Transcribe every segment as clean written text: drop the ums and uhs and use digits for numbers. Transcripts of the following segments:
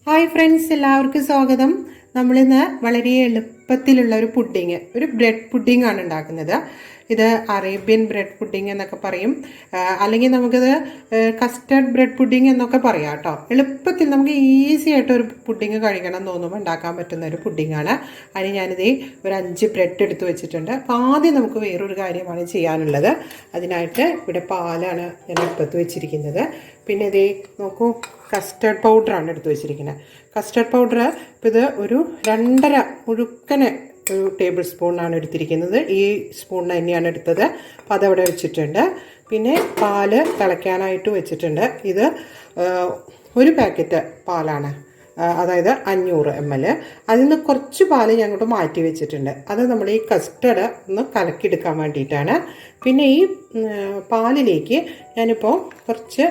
Hi friends, എല്ലാവർക്കും സ്വാഗതം. നമ്മളിന്ന് വളരെ എളുപ്പത്തിലുള്ള ഒരു ബ്രെഡ് പുഡിംഗ് ആണ് ഉണ്ടാക്കുന്നത്. ഇത് അറേബ്യൻ ബ്രെഡ് പുഡിംഗ് എന്നൊക്കെ പറയും, അല്ലെങ്കിൽ നമുക്കിത് കസ്റ്റർഡ് ബ്രെഡ് പുഡിംഗ് എന്നൊക്കെ പറയാം കേട്ടോ. എളുപ്പത്തിൽ നമുക്ക് ഈസി ആയിട്ട് ഒരു പുഡിംഗ് കഴിക്കണം എന്ന് തോന്നുമ്പോൾ ഉണ്ടാക്കാൻ പറ്റുന്ന ഒരു പുഡിംഗാണ്. അതിന് ഞാനിത് ഒരു 5 ബ്രെഡ് എടുത്ത് വെച്ചിട്ടുണ്ട്. അപ്പോൾ ആദ്യം നമുക്ക് വേറൊരു കാര്യമാണ് ചെയ്യാനുള്ളത്. അതിനായിട്ട് ഇവിടെ പാലാണ് ഞാൻ അടുപ്പത്ത് വെച്ചിരിക്കുന്നത്. പിന്നെ ഇതേ നോക്കൂ, കസ്റ്റർഡ് പൗഡറാണ് എടുത്ത് വെച്ചിരിക്കുന്നത്. കസ്റ്റർഡ് പൗഡർ ഇപ്പോൾ ഇത് ഒരു 2.5 മുഴുക്കന് ഒരു ടേബിൾ സ്പൂണാണ് എടുത്തിരിക്കുന്നത്. ഈ സ്പൂണിന് തന്നെയാണ് എടുത്തത്. അപ്പോൾ അതവിടെ വെച്ചിട്ടുണ്ട്. പിന്നെ പാല് തിളയ്ക്കാനായിട്ട് വെച്ചിട്ടുണ്ട്. ഇത് ഒരു പാക്കറ്റ് പാലാണ്, അതായത് 500 ml. അതിൽ നിന്ന് കുറച്ച് പാല് ഞാൻ അങ്ങോട്ട് മാറ്റി വെച്ചിട്ടുണ്ട്. അത് നമ്മൾ ഈ കസ്റ്റർഡ് ഒന്ന് കലക്കിയെടുക്കാൻ വേണ്ടിയിട്ടാണ്. പിന്നെ ഈ പാലിലേക്ക് ഞാനിപ്പോൾ കുറച്ച്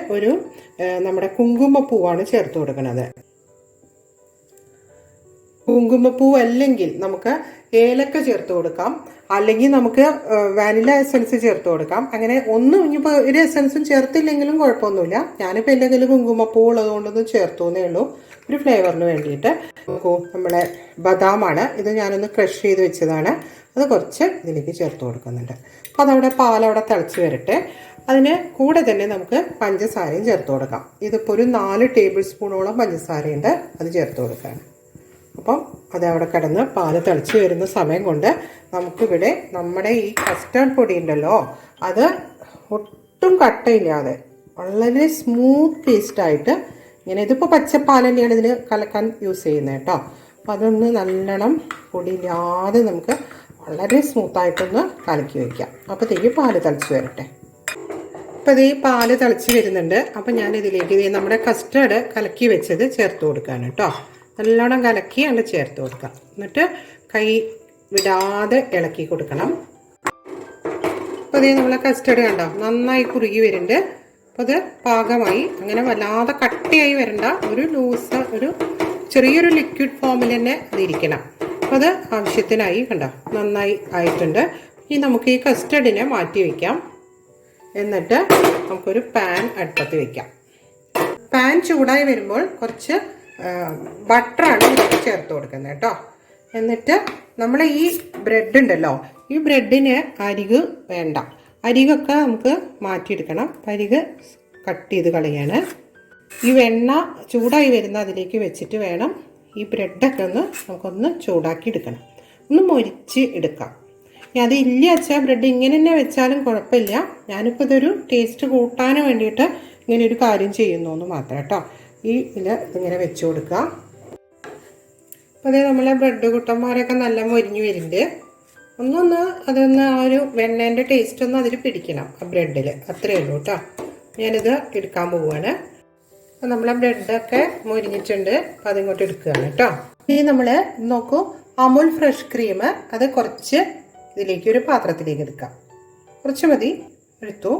നമ്മുടെ കുങ്കുമപ്പൂവാണ് ചേർത്ത് കൊടുക്കുന്നത്. കുങ്കുമപ്പൂ അല്ലെങ്കിൽ നമുക്ക് ഏലക്ക ചേർത്ത് കൊടുക്കാം, അല്ലെങ്കിൽ നമുക്ക് വാനില എസൻസ് ചേർത്ത് കൊടുക്കാം. അങ്ങനെ ഇനിയിപ്പോൾ ഒരു എസൻസും ചേർത്തില്ലെങ്കിലും കുഴപ്പമൊന്നുമില്ല. ഞാനിപ്പോൾ എൻ്റെ കയ്യിൽ കുങ്കുമപ്പൂ ഉള്ളതുകൊണ്ടൊന്നും ചേർത്തുന്നേ ഉള്ളൂ, ഒരു ഫ്ലേവറിന് വേണ്ടിയിട്ട്. നമ്മളെ ബദാമാണ്, ഇത് ഞാനൊന്ന് ക്രഷ് ചെയ്ത് വെച്ചതാണ്. അത് കുറച്ച് ഇതിലേക്ക് ചേർത്ത് കൊടുക്കുന്നുണ്ട്. അപ്പോൾ അതവിടെ പാലവിടെ തിളച്ച് വരട്ടെ. അതിന് കൂടെ തന്നെ നമുക്ക് പഞ്ചസാരയും ചേർത്ത് കൊടുക്കാം. ഇതിപ്പോൾ ഒരു 4 ടേബിൾ സ്പൂണോളം പഞ്ചസാരയുണ്ട്, അത് ചേർത്ത് കൊടുക്കുകയാണ്. അപ്പം അതവിടെ കിടന്ന് പാല് തിളച്ച് വരുന്ന സമയം കൊണ്ട് നമുക്കിവിടെ നമ്മുടെ ഈ കസ്റ്റർഡ് പൊടി ഉണ്ടല്ലോ, അത് ഒട്ടും കട്ടയില്ലാതെ വളരെ സ്മൂത്ത് പേസ്റ്റായിട്ട് ഇങ്ങനെ, ഇതിപ്പോൾ പച്ചപ്പാൽ തന്നെയാണ് ഇതിൽ കലക്കാൻ യൂസ് ചെയ്യുന്നത് കേട്ടോ. അപ്പം അതൊന്ന് നല്ലോണം പൊടിയില്ലാതെ നമുക്ക് വളരെ സ്മൂത്തായിട്ടൊന്ന് കലക്കി വയ്ക്കാം. അപ്പോഴത്തേക്ക് പാല് തിളച്ച് വരട്ടെ. അപ്പോൾ ഇത് ഈ പാല് തിളച്ച് വരുന്നുണ്ട്. അപ്പം ഞാൻ ഇതിലേക്ക് നമ്മുടെ കസ്റ്റർഡ് കലക്കി വെച്ചത് ചേർത്ത് കൊടുക്കുകയാണ് കേട്ടോ. നല്ലോണം കലക്കി അങ്ങ് ചേർത്ത് കൊടുക്കാം. എന്നിട്ട് കൈ വിടാതെ ഇളക്കി കൊടുക്കണം. അപ്പോൾ ഇത് നമ്മളെ കസ്റ്റർഡ് കണ്ടോ നന്നായി കുറുകി വരുന്നുണ്ട്. അപ്പോൾ അത് പാകമായി, അങ്ങനെ വല്ലാതെ കട്ടിയായി വരണ്ട, ഒരു ചെറിയൊരു ലിക്വിഡ് ഫോമിൽ തന്നെ അതിരിക്കണം. അപ്പോൾ അത് ആവശ്യത്തിനായി കണ്ടോ നന്നായി ആയിട്ടുണ്ട്. ഇനി നമുക്ക് ഈ കസ്റ്റർഡിനെ മാറ്റി വയ്ക്കാം. എന്നിട്ട് നമുക്കൊരു പാൻ അടുപ്പത്ത് വയ്ക്കാം. പാൻ ചൂടായി വരുമ്പോൾ കുറച്ച് ബട്ടറാണ് ചേർത്ത് കൊടുക്കുന്നത് കേട്ടോ. എന്നിട്ട് നമ്മൾ ഈ ബ്രെഡ് ഉണ്ടല്ലോ, ഈ ബ്രെഡിന് അരിക് വേണ്ട, അരികൊക്കെ നമുക്ക് മാറ്റിയെടുക്കണം. അരിക് കട്ട് ചെയ്ത് കളയാണ്. ഈ വെണ്ണ ചൂടായി വരുന്ന അതിലേക്ക് വെച്ചിട്ട് വേണം ഈ ബ്രെഡൊക്കെ നമുക്കൊന്ന് ചൂടാക്കി എടുക്കണം, ഒന്ന് മൊരിച്ച് എടുക്കാം. ഇനി അതില്ല വെച്ചാൽ ബ്രെഡ് ഇങ്ങനെ തന്നെ വെച്ചാലും കുഴപ്പമില്ല. ഞാനിപ്പോൾ ഇതൊരു ടേസ്റ്റ് കൂട്ടാൻ വേണ്ടിയിട്ട് ഇങ്ങനെ ഒരു കാര്യം ചെയ്യുന്നു എന്ന് മാത്രം കേട്ടോ. ഇതിങ്ങനെ വെച്ച് കൊടുക്കുക. അപ്പോൾ അതേ നമ്മളെ ബ്രെഡ് കുട്ടന്മാരൊക്കെ നല്ല മൊരിഞ്ഞ് വരുന്നുണ്ട്. അതൊന്ന് ആ ഒരു വെണ്ണേൻ്റെ ടേസ്റ്റ് ഒന്ന് അതിൽ പിടിക്കണം ആ ബ്രെഡിൽ, അത്രയേ ഉള്ളൂ കേട്ടോ. ഞാനിത് എടുക്കാൻ പോവുകയാണ്. അപ്പോൾ നമ്മളെ ബ്രെഡൊക്കെ മൊരിഞ്ഞിട്ടുണ്ട്. അപ്പോൾ അതിങ്ങോട്ട് എടുക്കുകയാണ് കേട്ടോ. ഇനി നമ്മൾ നോക്കൂ, അമുൽ ഫ്രഷ് ക്രീം അത് കുറച്ച് ഇതിലേക്ക് ഒരു പാത്രത്തിലേക്ക് എടുക്കാം. കുറച്ച് മതി, എടുത്തു.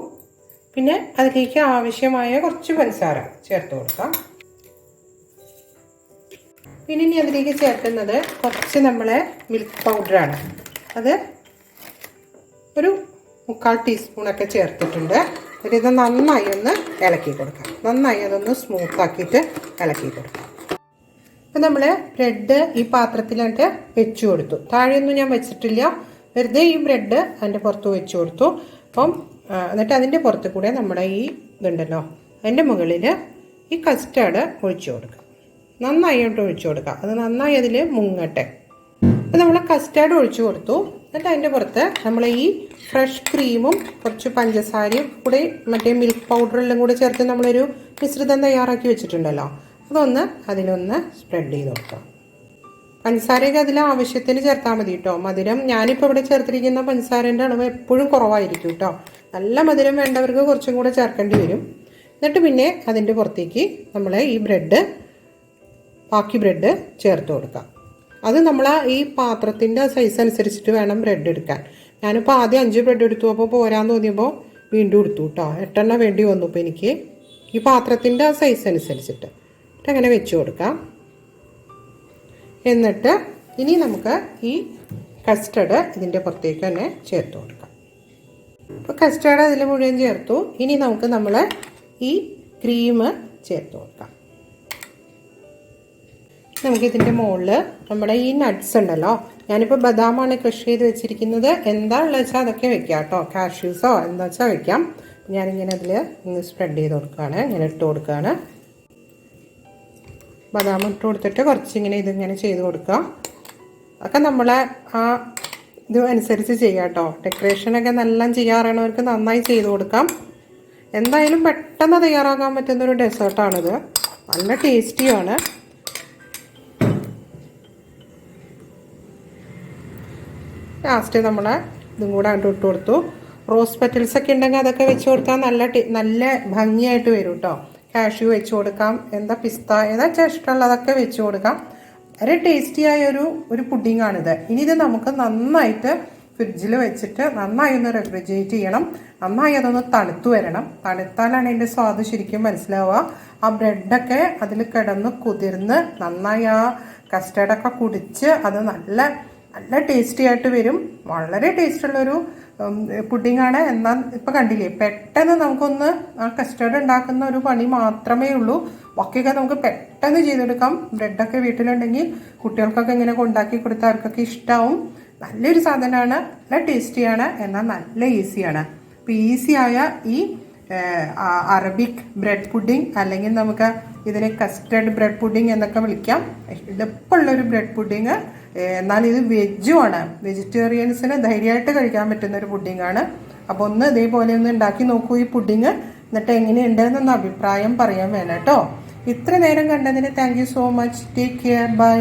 പിന്നെ അതിലേക്ക് ആവശ്യമായ കുറച്ച് പഞ്ചസാര ചേർത്ത് കൊടുക്കാം. പിന്നെ ഇനി അതിലേക്ക് ചേർക്കുന്നത് കുറച്ച് നമ്മളെ മിൽക്ക് പൗഡറാണ്. അത് ഒരു 3/4 ടീസ്പൂണൊക്കെ ചേർത്തിട്ടുണ്ട്. ഇത് നന്നായി ഒന്ന് ഇളക്കി കൊടുക്കാം. നന്നായി അതൊന്ന് സ്മൂത്താക്കിയിട്ട് ഇളക്കി കൊടുക്കാം. അപ്പം നമ്മൾ ബ്രെഡ് ഈ പാത്രത്തിലായിട്ട് വെച്ച് കൊടുത്തു. താഴെയൊന്നും ഞാൻ വെച്ചിട്ടില്ല, വെറുതെ ഈ ബ്രെഡ് അതിൻ്റെ പുറത്ത് വെച്ച് കൊടുത്തു. അപ്പം എന്നിട്ട് അതിൻ്റെ പുറത്ത് കൂടെ നമ്മുടെ ഈ ഇതുണ്ടല്ലോ, അതിൻ്റെ മുകളിൽ ഈ കസ്റ്റർഡ് ഒഴിച്ചു കൊടുക്കുക. നന്നായിട്ട് ഒഴിച്ചു കൊടുക്കുക, അത് നന്നായി അതിൽ മുങ്ങട്ടെ. അപ്പം നമ്മൾ കസ്റ്റർഡ് ഒഴിച്ചു കൊടുത്തു. എന്നിട്ട് അതിൻ്റെ പുറത്ത് നമ്മൾ ഈ ഫ്രഷ് ക്രീമും കുറച്ച് പഞ്ചസാരയും കൂടെ മറ്റേ മിൽക്ക് പൗഡറെല്ലാം കൂടെ ചേർത്ത് നമ്മളൊരു മിശ്രിതം തയ്യാറാക്കി വെച്ചിട്ടുണ്ടല്ലോ, അതൊന്ന് അതിലൊന്ന് സ്പ്രെഡ് ചെയ്ത് കൊടുക്കുക. പഞ്ചസാരയൊക്കെ അതിൽ ആവശ്യത്തിന് ചേർത്താൽ മതി കേട്ടോ. മധുരം ഞാനിപ്പോൾ ഇവിടെ ചേർത്തിരിക്കുന്ന പഞ്ചസാരേൻ്റെ അളവ് എപ്പോഴും കുറവായിരിക്കും കേട്ടോ. നല്ല മധുരം വേണ്ടവർക്ക് കുറച്ചും കൂടെ ചേർക്കേണ്ടി വരും. എന്നിട്ട് പിന്നെ അതിൻ്റെ പുറത്തേക്ക് നമ്മൾ ഈ ബാക്കി ബ്രെഡ് ചേർത്ത് കൊടുക്കാം. അത് നമ്മൾ ഈ പാത്രത്തിൻ്റെ സൈസ് അനുസരിച്ചിട്ട് വേണം ബ്രെഡ് എടുക്കാൻ. ഞാനിപ്പോൾ ആദ്യം 5 ബ്രെഡ് എടുത്തു, അപ്പോൾ പോരാന്ന് തോന്നിയപ്പോൾ വീണ്ടും എടുത്തു കേട്ടോ. 8 എണ്ണം വേണ്ടി വന്നു ഇപ്പോൾ എനിക്ക്, ഈ പാത്രത്തിൻ്റെ സൈസ് അനുസരിച്ചിട്ട്. അങ്ങനെ വെച്ച് കൊടുക്കാം. എന്നിട്ട് ഇനി നമുക്ക് ഈ കസ്റ്റർഡ് ഇതിൻ്റെ പുറത്തേക്ക് തന്നെ ചേർത്ത് കൊടുക്കാം. അപ്പോൾ കസ്റ്റർഡ് അതിൽ മുഴുവൻ ചേർത്തു. ഇനി നമുക്ക് ഈ ക്രീം ചേർത്ത് കൊടുക്കാം. നമുക്കിതിൻ്റെ മുകളിൽ നമ്മുടെ ഈ നട്ട്സ് ഉണ്ടല്ലോ, ഞാനിപ്പോൾ ബദാമാണ് കൃഷി ചെയ്ത് വെച്ചിരിക്കുന്നത്. എന്താ ഉള്ളത് വെച്ചാൽ അതൊക്കെ വെക്കാം കേട്ടോ, കാഷ്യൂസോ എന്താ വെച്ചാൽ വെക്കാം. ഞാനിങ്ങനെ അതിൽ ഇങ്ങനെ സ്പ്രെഡ് ചെയ്ത് കൊടുക്കുകയാണ്, ഇങ്ങനെ ഇട്ട് കൊടുക്കുകയാണ്. ബദാം ഇട്ട് കൊടുത്തിട്ട് കുറച്ചിങ്ങനെ ഇതിങ്ങനെ ചെയ്ത് കൊടുക്കുക. അതൊക്കെ നമ്മളെ ആ ഇത് അനുസരിച്ച് ചെയ്യാം കേട്ടോ. ഡെക്കറേഷനൊക്കെ നല്ല ചെയ്യാറുള്ളവർക്ക് നന്നായി ചെയ്ത് കൊടുക്കാം. എന്തായാലും പെട്ടെന്ന് തയ്യാറാക്കാൻ പറ്റുന്നൊരു ഡെസേർട്ടാണിത്. നല്ല ടേസ്റ്റിയാണ്. ലാസ്റ്റ് നമ്മൾ ഇതും കൂടെ അങ്ങോട്ട് ഇട്ട് കൊടുത്തു. റോസ് പെറ്റൽസ് ഒക്കെ ഉണ്ടെങ്കിൽ അതൊക്കെ വെച്ച് കൊടുത്താൽ നല്ല ഭംഗിയായിട്ട് വരും കേട്ടോ. കാഷ്യൂ വെച്ച് കൊടുക്കാം, എന്താ പിസ്ത ഏതാ ഇഷ്ടമുള്ളതൊക്കെ വെച്ച് കൊടുക്കാം. വളരെ ടേസ്റ്റിയായ ഒരു പുഡിങ്ങാണിത്. ഇനി ഇത് നമുക്ക് നന്നായിട്ട് ഫ്രിഡ്ജിൽ വെച്ചിട്ട് നന്നായി ഒന്ന് റെഫ്രിജറേറ്റ് ചെയ്യണം. നന്നായി അതൊന്ന് തണുത്ത് വരണം. തണുത്താലാണ് അതിൻ്റെ സ്വാദ് ശരിക്കും മനസ്സിലാവുക. ആ ബ്രെഡൊക്കെ അതിൽ കിടന്ന് കുതിർന്ന് നന്നായി ആ കസ്റ്റേർഡൊക്കെ കുടിച്ച് അത് നല്ല ടേസ്റ്റി ആയിട്ട് വരും. വളരെ ടേസ്റ്റുള്ളൊരു പുഡിങ്ങാണ്. എന്നാൽ ഇപ്പം കണ്ടില്ലേ, പെട്ടെന്ന് നമുക്കൊന്ന് ആ കസ്റ്റേർഡ് ഉണ്ടാക്കുന്ന ഒരു പണി മാത്രമേ ഉള്ളൂ. ബാക്കിയൊക്കെ നമുക്ക് പെട്ടെന്ന് ചെയ്തെടുക്കാം. ബ്രെഡൊക്കെ വീട്ടിലുണ്ടെങ്കിൽ കുട്ടികൾക്കൊക്കെ ഇങ്ങനെ ഉണ്ടാക്കി കൊടുത്താൽ അവർക്കൊക്കെ ഇഷ്ടമാവും. നല്ലൊരു സാധനമാണ്, നല്ല ടേസ്റ്റിയാണ്, എന്നാൽ നല്ല ഈസിയാണ്. അപ്പോൾ ഈസിയായ ഈ അറബിക് ബ്രെഡ് പുഡിങ്, അല്ലെങ്കിൽ നമുക്ക് ഇതിനെ കസ്റ്റേർഡ് ബ്രെഡ് പുഡിങ് എന്നൊക്കെ വിളിക്കാം. എളുപ്പമുള്ളൊരു ബ്രെഡ് പുഡിങ്, എന്നാൽ ഇത് വെജുമാണ്. വെജിറ്റേറിയൻസിന് ധൈര്യമായിട്ട് കഴിക്കാൻ പറ്റുന്ന ഒരു പുഡിങ്ങാണ്. അപ്പോൾ ഒന്ന് ഇതേപോലെ ഒന്ന് ഉണ്ടാക്കി നോക്കൂ ഈ പുഡിങ്. എന്നിട്ട് എങ്ങനെയുണ്ടെന്നൊന്ന് അഭിപ്രായം പറയാൻ വേണം കേട്ടോ. ഇത്ര നേരം കണ്ടതിന് thank you so much. Take care. By.